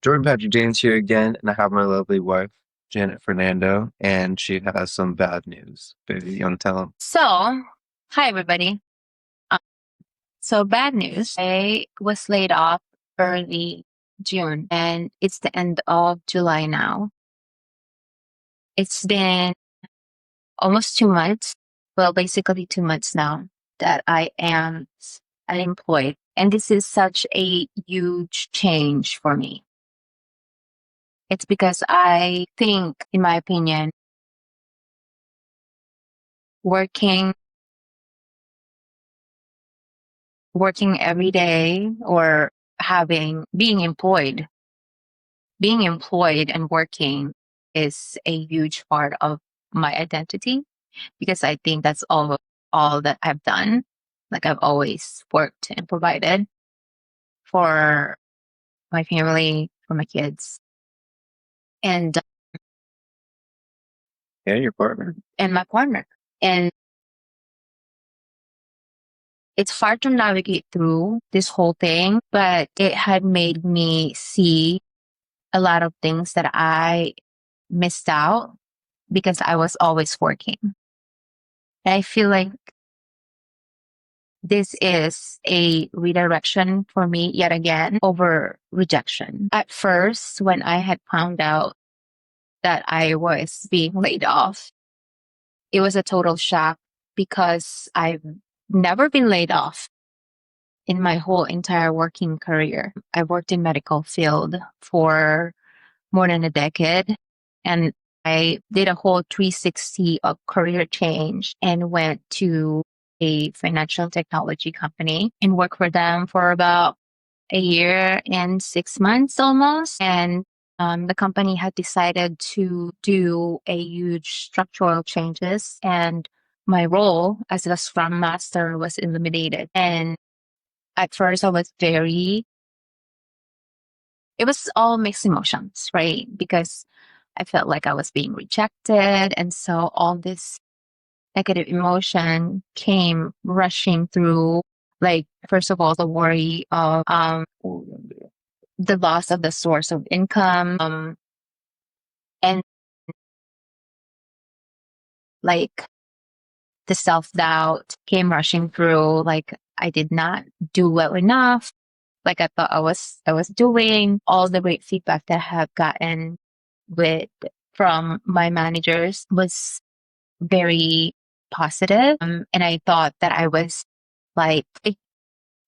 Jordan Patrick James here again, and I have my lovely wife, Janet Fernando, and she has some bad news. Baby, you want to tell them? So, hi everybody. Um, so bad news. I was laid off early June and it's the end of July now. It's been almost 2 months. Well, basically 2 months now that I am unemployed. And this is such a huge change for me. It's because I think, in my opinion, working working every day or being employed and working is a huge part of my identity because I think that's all that I've done. Like I've always worked and provided for my family, for my kids, and Yeah, your partner. and my partner. And it's hard to navigate through this whole thing, but it had made me see a lot of things that I missed out because I was always working. And I feel like this is a redirection for me yet again over rejection. At first, when I had found out that I was being laid off, it was a total shock because I've never been laid off in my whole entire working career. I worked in medical field for more than a decade and I did a whole 360 of career change and went to a financial technology company and worked for them for about a year and 6 months almost. And the company had decided to do a huge structural changes and my role as a scrum master was eliminated. And at first it was all mixed emotions, right? Because I felt like I was being rejected. And so all this negative emotion came rushing through. Like, first of all, the worry of the loss of the source of income. And like the self doubt came rushing through. Like, I did not do well enough. Like I thought I was doing all the great feedback that I have gotten with from my managers was very positive. And I thought that I was like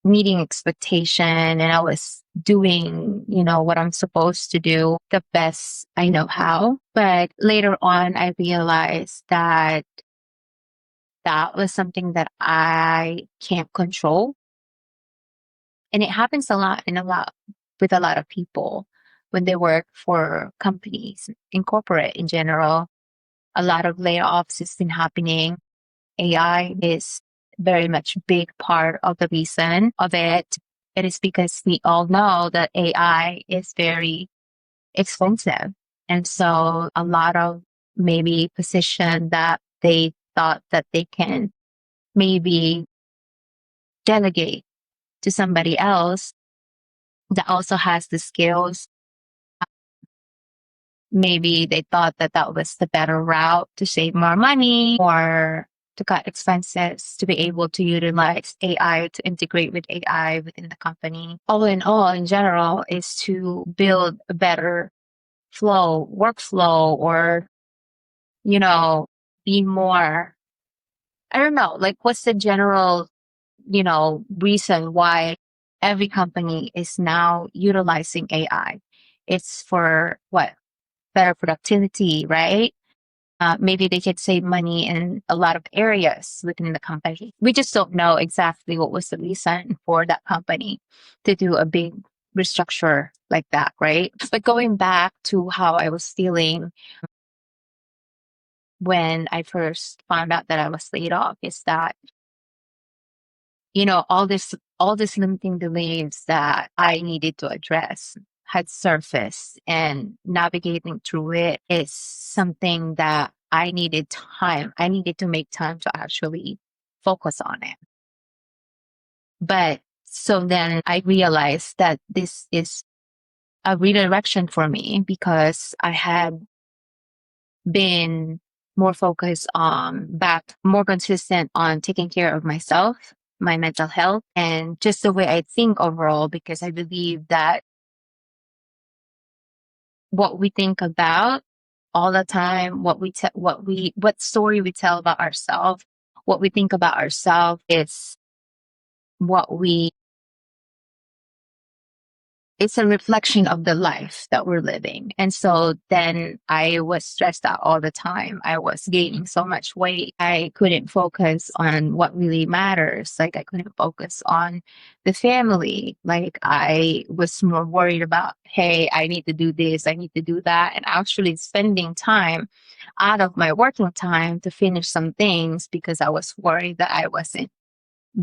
meeting expectation and I was doing, what I'm supposed to do the best I know how. But later on, I realized that that was something that I can't control. And it happens a lot with a lot of people when they work for companies in corporate in general. A lot of layoffs has been happening. AI is very much big part of the reason of it. It is because we all know that AI is very expensive. And so a lot of maybe position that they thought that they can maybe delegate to somebody else that also has the skills. Maybe they thought that that was the better route to save more money or to cut expenses, to be able to utilize AI, to integrate with AI within the company. All in all, in general, is to build a better workflow, or, you know, be more, I don't know, like what's the general, reason why every company is now utilizing AI? It's for what? Better productivity, right? Maybe they could save money in a lot of areas within the company. We just don't know exactly what was the reason for that company to do a big restructure like that, right? But going back to how I was feeling when I first found out that I was laid off is that, all this limiting beliefs that I needed to address had surfaced, and navigating through it is something that I needed time. I needed to make time to actually focus on it. But so then I realized that this is a redirection for me because I had been more focused on back, more consistent on taking care of myself, my mental health, and just the way I think overall, because I believe that what we think about all the time, what story we tell about ourselves, what we think about ourselves is what we it's a reflection of the life that we're living. And so then I was stressed out all the time. I was gaining so much weight. I couldn't focus on what really matters. Like I couldn't focus on the family. Like I was more worried about, hey, I need to do this, I need to do that. And actually spending time out of my working time to finish some things because I was worried that I wasn't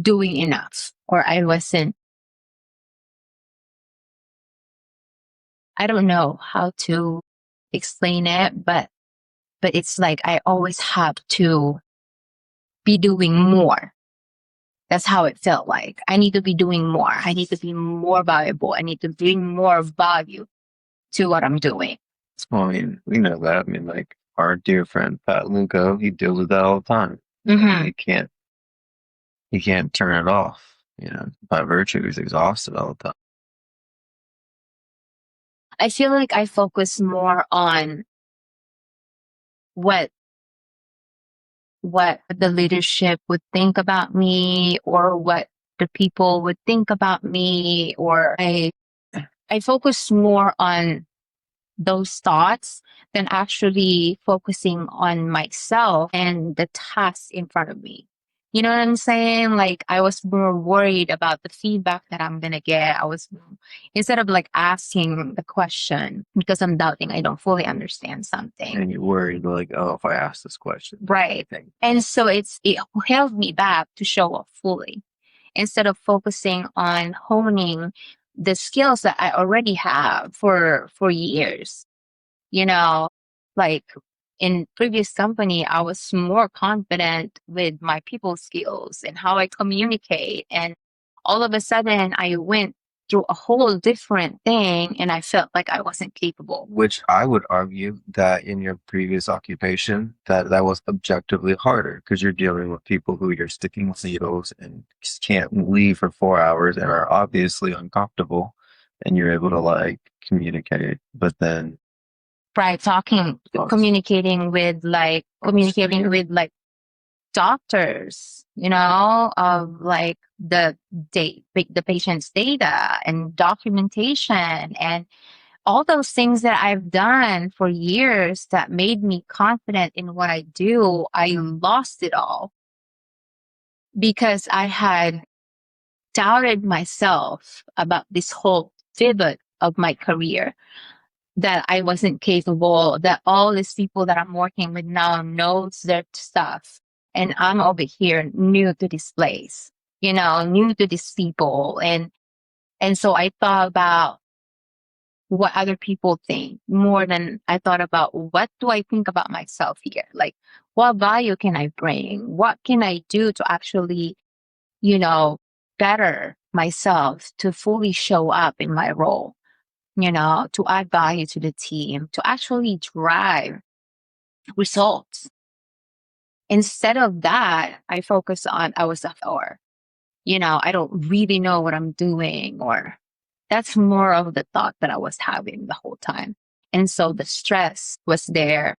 doing enough or I don't know how to explain it, but it's like I always have to be doing more. That's how it felt like. I need to be doing more. I need to be more valuable. I need to bring more value to what I'm doing. Well, I mean, we know that. I mean, like our dear friend Pat Luco, he deals with that all the time. Mm-hmm. He can't turn it off. You know, by virtue, he's exhausted all the time. I feel like I focus more on what the leadership would think about me or what the people would think about me, or I focus more on those thoughts than actually focusing on myself and the task in front of me. You know what I'm saying? Like I was more worried about the feedback that I'm going to get. Instead of like asking the question because I'm doubting I don't fully understand something. And you're worried, like, oh, if I ask this question. Right. And so it held me back to show up fully instead of focusing on honing the skills that I already have for years. You know, like in previous company, I was more confident with my people skills and how I communicate. And all of a sudden I went through a whole different thing and I felt like I wasn't capable. Which I would argue that in your previous occupation, that was objectively harder because you're dealing with people who you're sticking needles and just can't leave for 4 hours and are obviously uncomfortable, and you're able to like communicate. But then, right, communicating with doctors, of like the patient's data and documentation and all those things that I've done for years that made me confident in what I do. I lost it all because I had doubted myself about this whole pivot of my career, that I wasn't capable, that all these people that I'm working with now knows their stuff. And I'm over here new to this place, new to these people. And so I thought about what other people think more than I thought about what do I think about myself here? Like, what value can I bring? What can I do to actually, better myself to fully show up in my role? To add value to the team, to actually drive results. Instead of that, I focus on I don't really know what I'm doing, or that's more of the thought that I was having the whole time. And so the stress was there,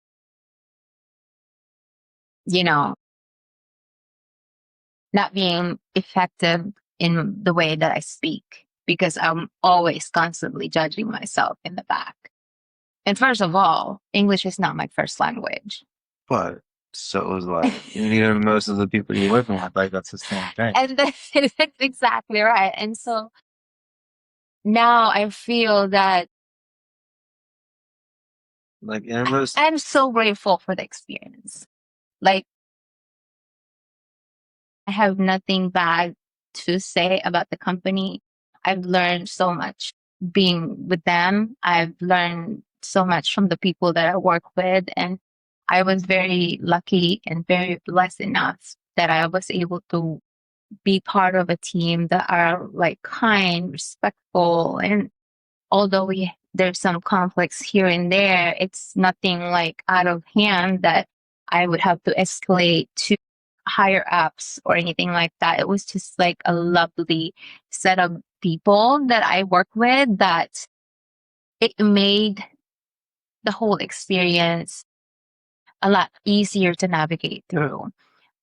not being effective in the way that I speak because I'm always constantly judging myself in the back. And first of all, English is not my first language. but so it was like, most of the people you're working with, like that's the same thing. And that's exactly right. And so now I feel that like I'm so grateful for the experience. Like, I have nothing bad to say about the company. I've learned so much being with them. I've learned so much from the people that I work with. And I was very lucky and very blessed enough that I was able to be part of a team that are like kind, respectful. And although we there's some conflicts here and there, it's nothing like out of hand that I would have to escalate to higher ups or anything like that. It was just like a lovely set of people that I work with that it made the whole experience a lot easier to navigate through.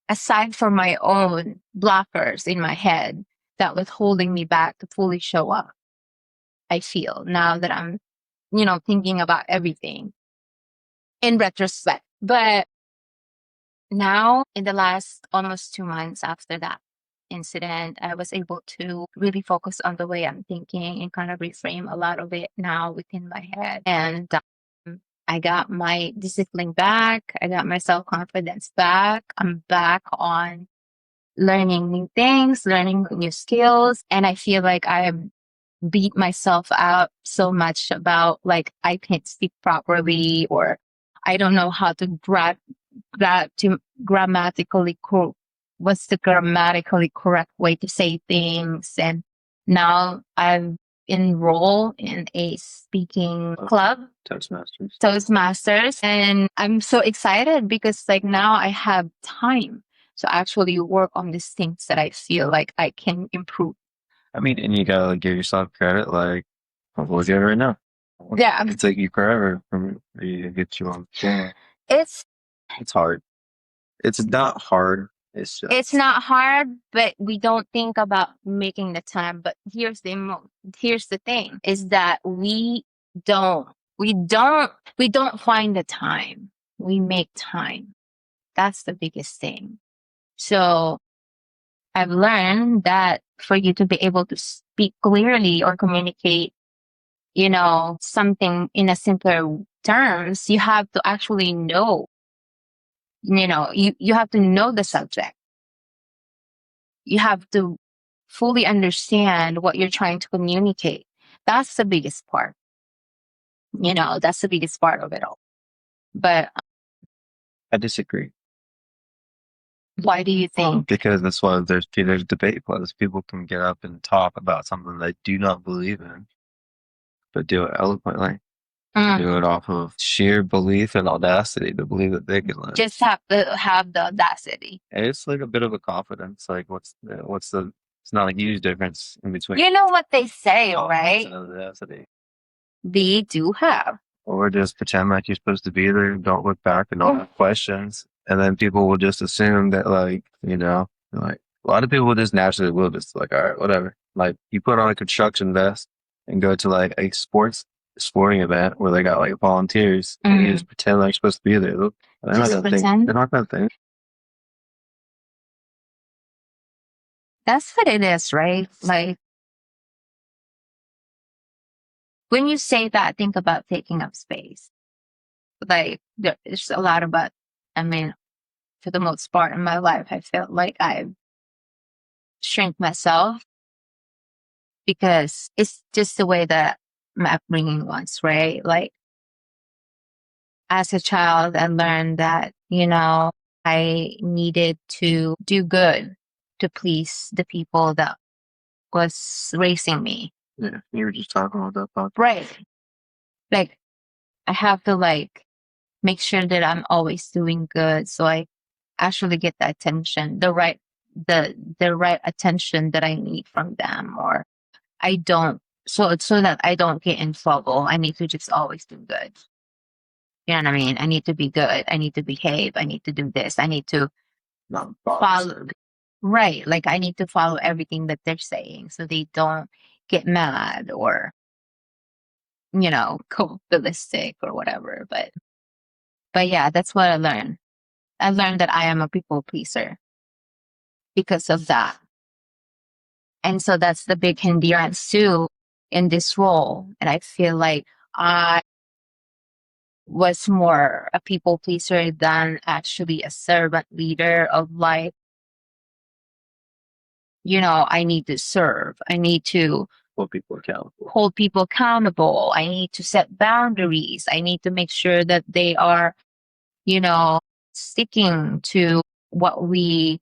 Aside from my own blockers in my head that was holding me back to fully show up, I feel now that I'm, thinking about everything in retrospect. But now, in the last almost 2 months after that incident, I was able to really focus on the way I'm thinking and kind of reframe a lot of it now within my head. And I got my discipline back. I got my self confidence back. I'm back on learning new things, learning new skills. And I feel like I beat myself up so much about like I can't speak properly or I don't know how to to grammatically what's the grammatically correct way to say things. And now I've enrolled in a speaking club, Toastmasters, and I'm so excited because like now I have time to actually work on these things that I feel like I can improve. I mean, and you gotta like, give yourself credit. Like, I'm with you right now. Yeah, It take you forever for me to get you on. Yeah, it's hard. It's not hard. It's not hard, but we don't think about making the time. But here's the thing: is that we don't find the time. We make time. That's the biggest thing. So I've learned that for you to be able to speak clearly or communicate, something in a simpler terms, you have to actually know, you have to know the subject. You have to fully understand what you're trying to communicate. That's the biggest part. That's the biggest part of it all. But I disagree why do you think? because that's why there's debate clause. People can get up and talk about something they do not believe in, but do it eloquently. Do it off of sheer belief and audacity to believe that they can learn. Just have to have the audacity. It's like a bit of a confidence. Like, it's not a huge difference in between. You know what they say, right? And audacity. They do have. Or just pretend like you're supposed to be there, don't look back and don't have questions. And then people will just assume that, like, like a lot of people just naturally will just like, all right, whatever. Like, you put on a construction vest and go to like a sporting event where they got like volunteers and you just pretend like you're supposed to be there. They're not gonna think. They're not gonna think. That's what it is, right? Like, when you say that, think about taking up space. Like, there's a lot about, I mean, for the most part in my life, I felt like I've shrink myself because it's just the way that my upbringing was, right? Like, as a child, I learned that, I needed to do good to please the people that was raising me. Yeah, you were just talking about that. Right. Like, I have to like make sure that I'm always doing good so I actually get the attention, the right attention that I need from them, or I don't, so that I don't get in trouble. I need to just always do good. You know what I mean? I need to be good. I need to behave. I need to do this. I need to follow. Right. Like I need to follow everything that they're saying so they don't get mad or, go ballistic or whatever. But yeah, that's what I learned. I learned that I am a people pleaser because of that. And so that's the big hindrance too in this role. And I feel like I was more a people pleaser than actually a servant leader of like, I need to serve. I need to hold people accountable. I need to set boundaries. I need to make sure that they are, sticking to what we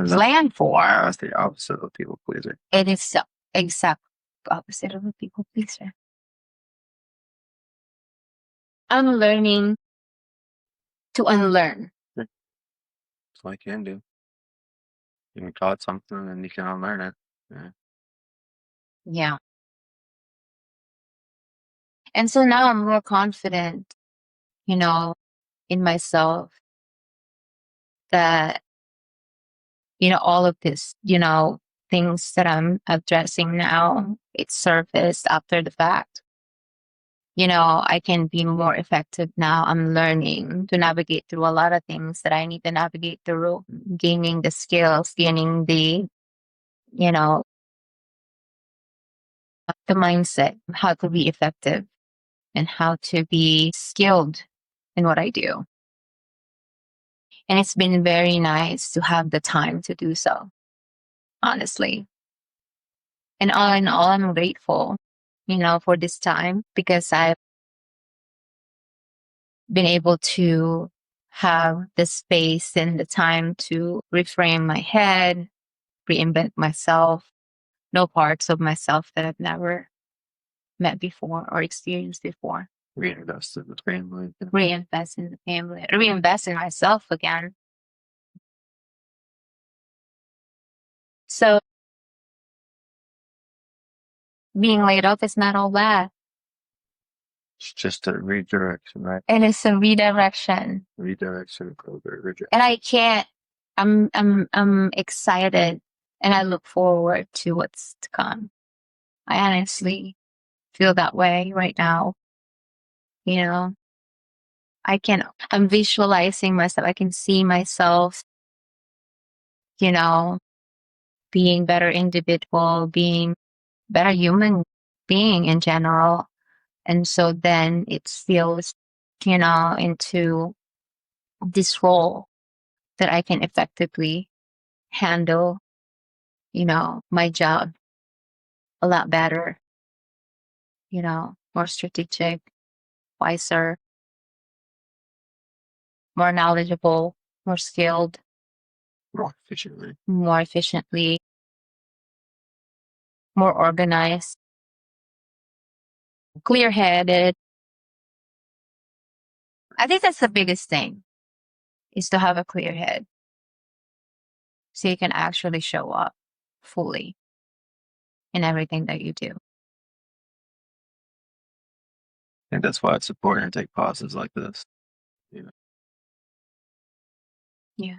plan for. That's the opposite of a people pleaser. It is the exact opposite of a people pleaser. I'm learning to unlearn. That's what I can do. You can taught something and you can unlearn it. Yeah. Yeah. And so now I'm more confident, you know, in myself that, all of this, things that I'm addressing now, it's surfaced after the fact. I can be more effective now. I'm learning to navigate through a lot of things that I need to navigate through, gaining the skills, gaining you know, the mindset, how to be effective and how to be skilled in what I do. And it's been very nice to have the time to do so, honestly. And all in all, I'm grateful, for this time because I've been able to have the space and the time to reframe my head, reinvent myself, know parts of myself that I've never met before or experienced before. Reinvest in the family. Reinvest in the family, reinvest in myself again. So being laid off is not all bad. It's just a redirection, right? And it's a redirection. Redirection, rejection. And I can't, I'm excited and I look forward to what's to come. I honestly feel that way right now. I'm visualizing myself. I can see myself, you know, being better individual, being better human being in general. And so then it feels, into this role that I can effectively handle, my job a lot better, more strategic, wiser, more knowledgeable, more skilled, more efficiently, more organized, clear headed. I think that's the biggest thing is to have a clear head so you can actually show up fully in everything that you do. I think that's why it's important to take pauses like this. Yeah.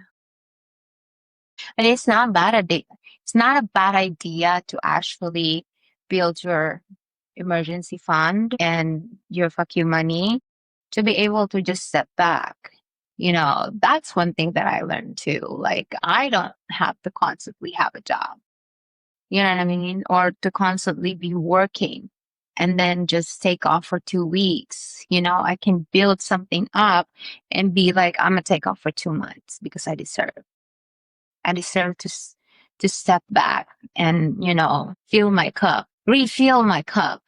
And it's not bad idea. It's not a bad idea to actually build your emergency fund and your fuck you money to be able to just step back. That's one thing that I learned too. Like I don't have to constantly have a job. You know what I mean? Or to constantly be working and then just take off for 2 weeks. I can build something up and be like, I'm gonna take off for 2 months because I deserve. I deserve to step back and, fill my cup, refill my cup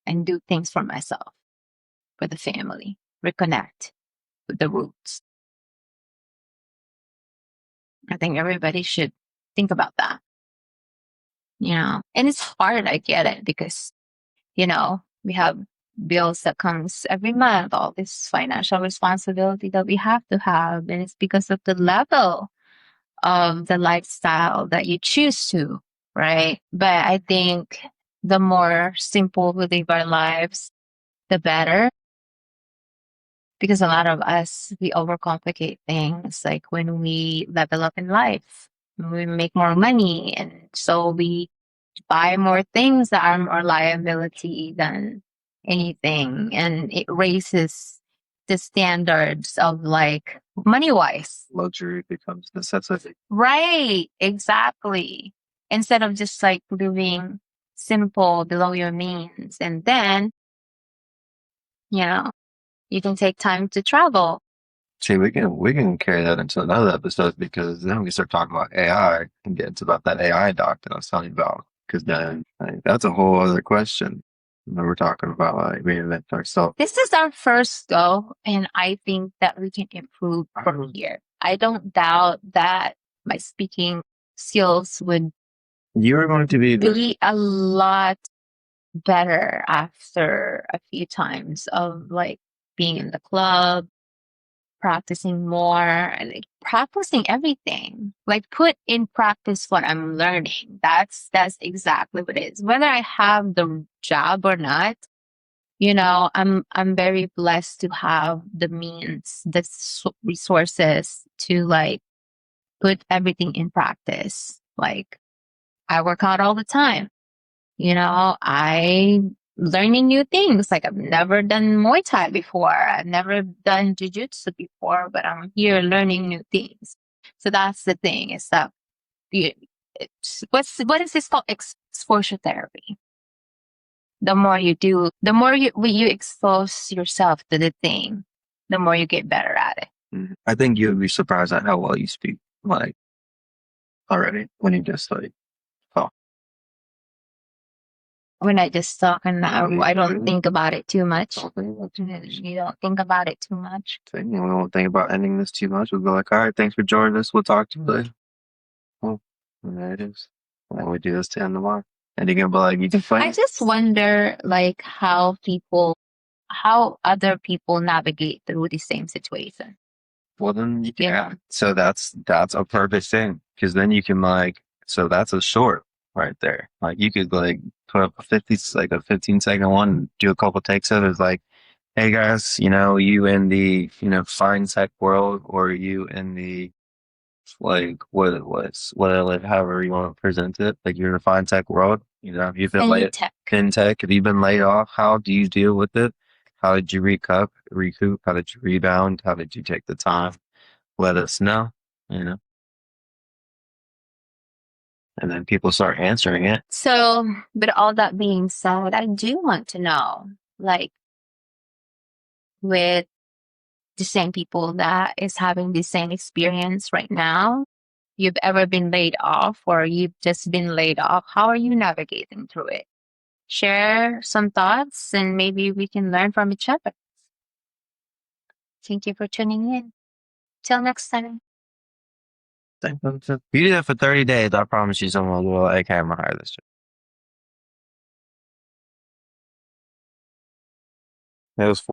and do things for myself, for the family, reconnect with the roots. I think everybody should think about that, and it's hard. I get it because, we have bills that comes every month, all this financial responsibility that we have to have. And it's because of the level of the lifestyle that you choose to, right? But I think the more simple we live our lives, the better. Because a lot of us, we overcomplicate things like when we level up in life, we make more money. And so we buy more things that are more liability than anything. And it raises the standards of like money wise. Luxury becomes necessity. Right. Exactly. Instead of just like living simple below your means. And then, you can take time to travel. See, we can carry that into another episode because then we start talking about AI and get into about that AI doc that I was telling you about. Because then that's a whole other question. When we're talking about like reinvent ourselves. This is our first go, and I think that we can improve from here. I don't doubt that my speaking skills would You're going to be a lot better after a few times of like being in the club, practicing more, and like practicing everything. Like put in practice what I'm learning. That's exactly what it is. Whether I have the job or not, I'm very blessed to have the means, the resources to like put everything in practice. Like I work out all the time. I learning new things. Like I've never done Muay Thai before. I've never done Jiu-Jitsu before, but I'm here learning new things. So that's the thing is that you, what is this called? Exposure therapy. The more you do, the more you expose yourself to the thing, the more you get better at it. I think you would be surprised at how well you speak, like already when you just like talk. When I just talk and I don't think about it too much. You don't think about it too much. So, we won't think about ending this too much. We'll go like, all right, thanks for joining us. We'll talk to you later. Oh, and there it is. And then we do this to end the month. And you're gonna be like, you can fight. I just wonder like how other people navigate through the same situation. Well, then Yeah. So that's a perfect thing because then you can like, so that's a short right there. Like you could like put up a 15-second one, and do a couple takes of it. It's like, hey guys, you in the fine tech world, or you in the like what it was, however you want to present it. Like you're in the fine tech world. You've been laid fintech. Have you been laid off? How do you deal with it? How did you recoup? How did you rebound? How did you take the time? Let us know, you know, and then people start answering it. So, but all that being said, I do want to know, like, with the same people that is having the same experience right now, you've ever been laid off or you've just been laid off, how are you navigating through it? Share some thoughts and maybe we can learn from each other. Thank you for tuning in. Till next time. You do that for 30 days. I promise you someone will like hammer hire this. It was